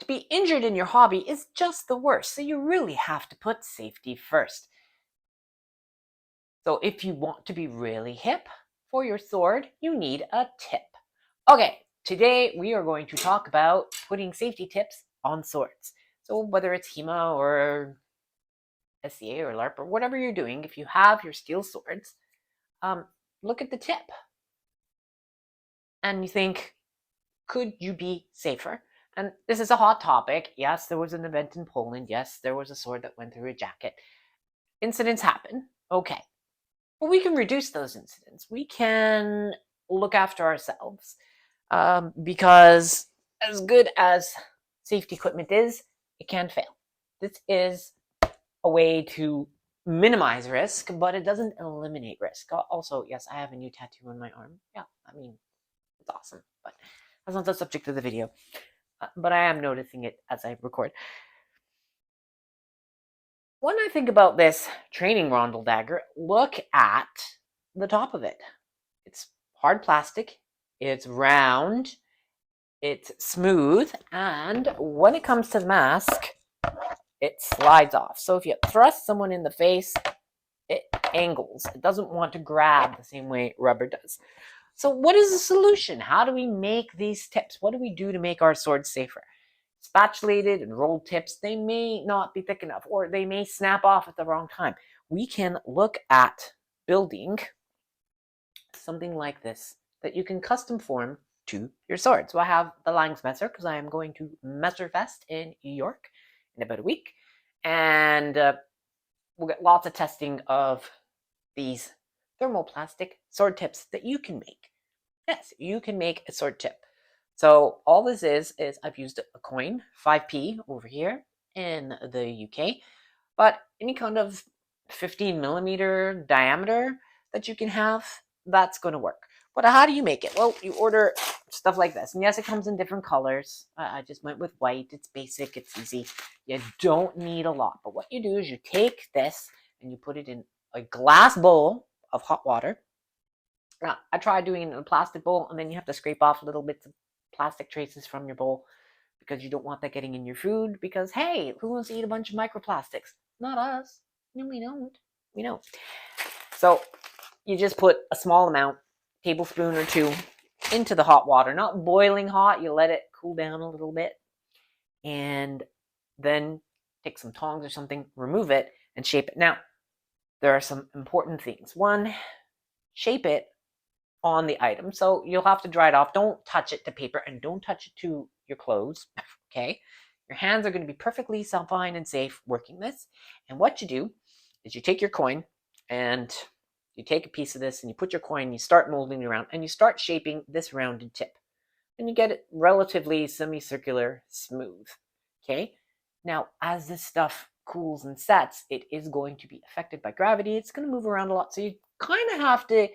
be injured in your hobby is just the worst. So you really have to put safety first. So if you want to be really hip for your sword, you need a tip. Okay, today we are going to talk about putting safety tips on swords. So whether it's HEMA or SCA or LARP or whatever you're doing, if you have your steel swords, look at the tip and you think, could you be safer? And this is a hot topic. Yes, there was an event in Poland. Yes, there was a sword that went through a jacket. Incidents happen. Okay. But we can reduce those incidents. We can look after ourselves because as good as safety equipment is, it can fail. This is a way to minimize risk, but it doesn't eliminate risk. Also, yes, I have a new tattoo on my arm. Yeah, I mean, it's awesome, but that's not the subject of the video. But I am noticing it as I record. When I think about this training rondel dagger, look at the top of it. It's hard plastic, it's round, it's smooth, and when it comes to the mask, it slides off. So if you thrust someone in the face, it angles. It doesn't want to grab the same way rubber does. So what is the solution? How do we make these tips? What do we do to make our swords safer? Spatulated and rolled tips, they may not be thick enough, or they may snap off at the wrong time. We can look at building something like this that you can custom form to your sword. So I have the Langsmesser because I am going to Messerfest in New York in about a week, and we'll get lots of testing of these thermoplastic sword tips that you can make. Yes, you can make a sword tip. So all this is I've used a coin, 5p over here in the UK, but any kind of 15 millimeter diameter that you can have, that's going to work. But how do you make it? Well, you order stuff like this. And yes, it comes in different colors. I just went with white. It's basic. It's easy. You don't need a lot. But what you do is you take this and you put it in a glass bowl of hot water. I tried doing it in a plastic bowl, and then you have to scrape off little bits of plastic traces from your bowl because you don't want that getting in your food because, hey, who wants to eat a bunch of microplastics? Not us. No, we don't. We don't. So you just put a small amount, tablespoon or two, into the hot water. Not boiling hot. You let it cool down a little bit. And then take some tongs or something, remove it, and shape it. Now, there are some important things. One, shape it on the item. So you'll have to dry it off. Don't touch it to paper and don't touch it to your clothes. Okay. Your hands are going to be perfectly fine and safe working this. And what you do is you take your coin and you take a piece of this and you put your coin, you start molding it around and you start shaping this rounded tip. And you get it relatively semicircular smooth. Okay. Now, as this stuff cools and sets, it is going to be affected by gravity. It's going to move around a lot. So you kind of have to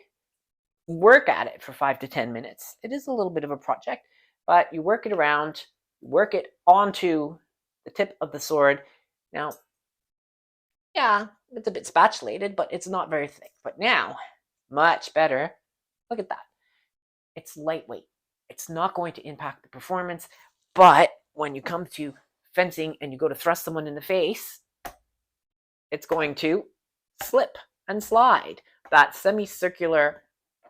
work at it for 5 to 10 minutes. It is a little bit of a project, but you work it around, work it onto the tip of the sword. Now, yeah, it's a bit spatulated, but it's not very thick. But now, much better. Look at that. It's lightweight. It's not going to impact the performance, but when you come to fencing and you go to thrust someone in the face, it's going to slip and slide. That semicircular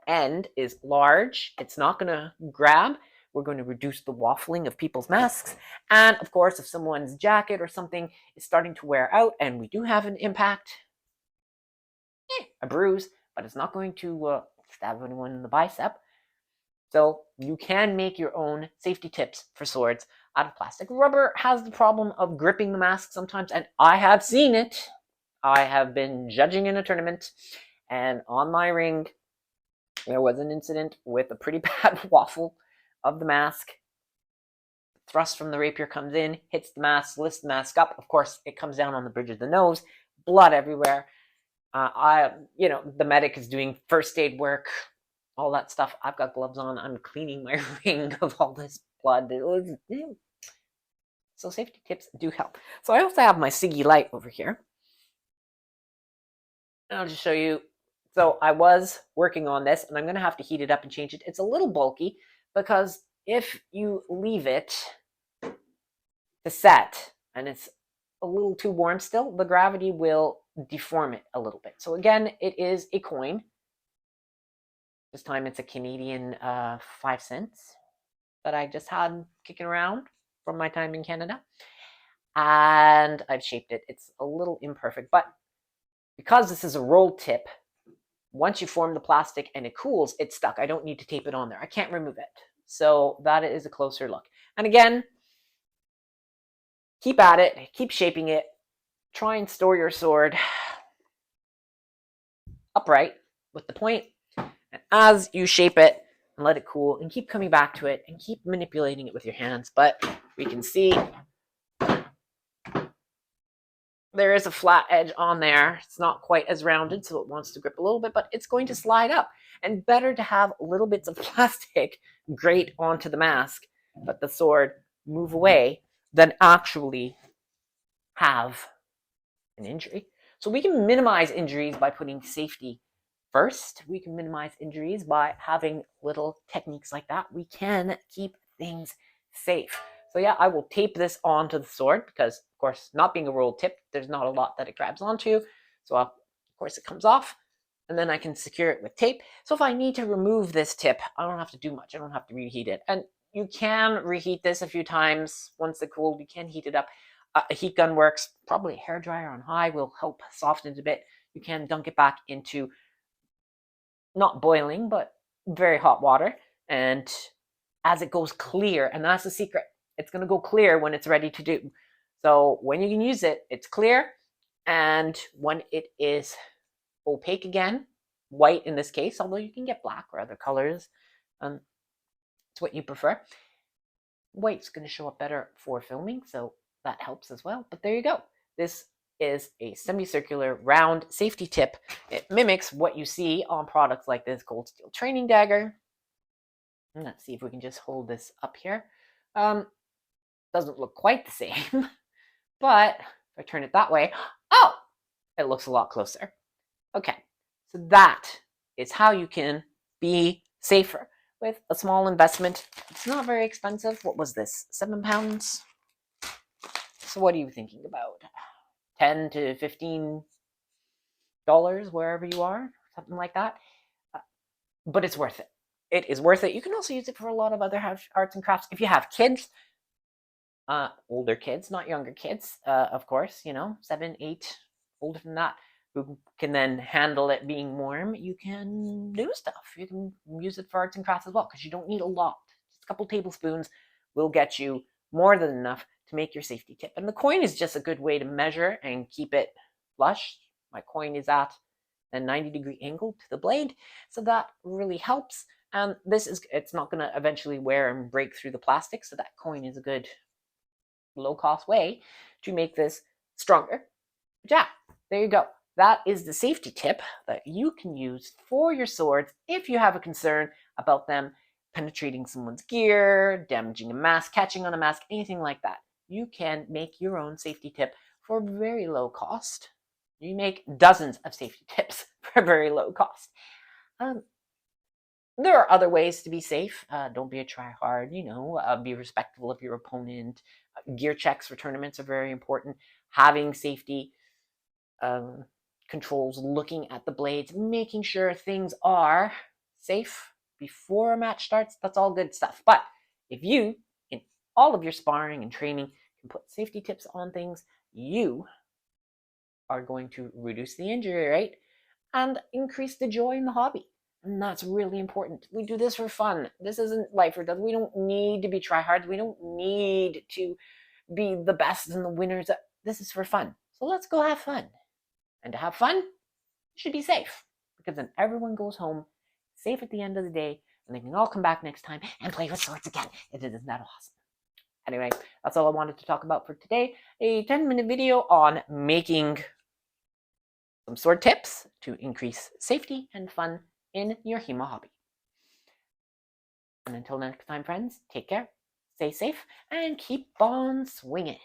end is large. It's not going to grab. We're going to reduce the waffling of people's masks. And of course, if someone's jacket or something is starting to wear out and we do have an impact, a bruise, but it's not going to stab anyone in the bicep. So you can make your own safety tips for swords out of plastic. Rubber has the problem of gripping the mask sometimes, and I have seen it. I have been judging in a tournament, and on my ring, there was an incident with a pretty bad waffle of the mask. Thrust from the rapier comes in, hits the mask, lifts the mask up. Of course, it comes down on the bridge of the nose, blood everywhere. The medic is doing first aid work, all that stuff. I've got gloves on. I'm cleaning my ring of all this blood. So safety tips do help. So I also have my Siggy light over here. And I'll just show you. So I was working on this, and I'm going to have to heat it up and change it. It's a little bulky because if you leave it to set and it's a little too warm still, the gravity will deform it a little bit. So again, it is a coin. This time it's a Canadian 5 cents that I just had kicking around from my time in Canada. And I've shaped it. It's a little imperfect, but because this is a roll tip, once you form the plastic and it cools, it's stuck. I don't need to tape it on there. I can't remove it. So that is a closer look. And again, keep at it, keep shaping it. Try and store your sword upright with the point. And as you shape it and let it cool and keep coming back to it and keep manipulating it with your hands. But we can see there is a flat edge on there. It's not quite as rounded, so it wants to grip a little bit, but it's going to slide up. And better to have little bits of plastic grate onto the mask, but the sword move away, than actually have an injury. So we can minimize injuries by putting safety first. We can minimize injuries by having little techniques like that. We can keep things safe. So yeah, I will tape this onto the sword because, of course, not being a rolled tip, there's not a lot that it grabs onto. So of course it comes off and then I can secure it with tape. So if I need to remove this tip, I don't have to do much. I don't have to reheat it. And you can reheat this a few times. Once it's cooled, you can heat it up. A heat gun works. Probably a hairdryer on high will help soften it a bit. You can dunk it back into not boiling, but very hot water. And as it goes clear, and that's the secret, it's going to go clear when it's ready to do. So when you can use it, it's clear. And when it is opaque again, white in this case, although you can get black or other colors, it's what you prefer. White's going to show up better for filming, so that helps as well. But there you go. This is a semicircular round safety tip. It mimics what you see on products like this Cold Steel training dagger. And let's see if we can just hold this up here. Doesn't look quite the same, but if I turn it that way, oh, it looks a lot closer. Okay, so that is how you can be safer with a small investment. It's not very expensive. What was this, £7? So what are you thinking about? 10 to $15 wherever you are, something like that. But it's worth it. It is worth it. You can also use it for a lot of other arts and crafts. If you have kids, older kids, not younger kids, of course, 7, 8, older than that, who can then handle it being warm, you can do stuff. You can use it for arts and crafts as well, because you don't need a lot. Just a couple tablespoons will get you more than enough to make your safety tip. And the coin is just a good way to measure and keep it flush. My coin is at a 90-degree angle to the blade, so that really helps. And it's not going to eventually wear and break through the plastic, so that coin is a good low-cost way to make this stronger. But yeah, there you go. That is the safety tip that you can use for your swords if you have a concern about them penetrating someone's gear, damaging a mask, catching on a mask, anything like that. You can make your own safety tip for very low cost. You make dozens of safety tips for very low cost. There are other ways to be safe. Don't be a try-hard, be respectful of your opponent. Gear checks for tournaments are very important. Having safety controls, looking at the blades, making sure things are safe before a match starts, that's all good stuff. But if you, in all of your sparring and training, can put safety tips on things, you are going to reduce the injury rate and increase the joy in the hobby. And that's really important. We do this for fun. This isn't life or death. We don't need to be tryhards. We don't need to be the best and the winners. This is for fun. So let's go have fun. And to have fun, you should be safe. Because then everyone goes home safe at the end of the day, and they can all come back next time and play with swords again. Isn't that awesome? Anyway, that's all I wanted to talk about for today. A 10-minute video on making some sword tips to increase safety and fun in your HEMA hobby. And until next time, friends, take care, stay safe, and keep on swinging.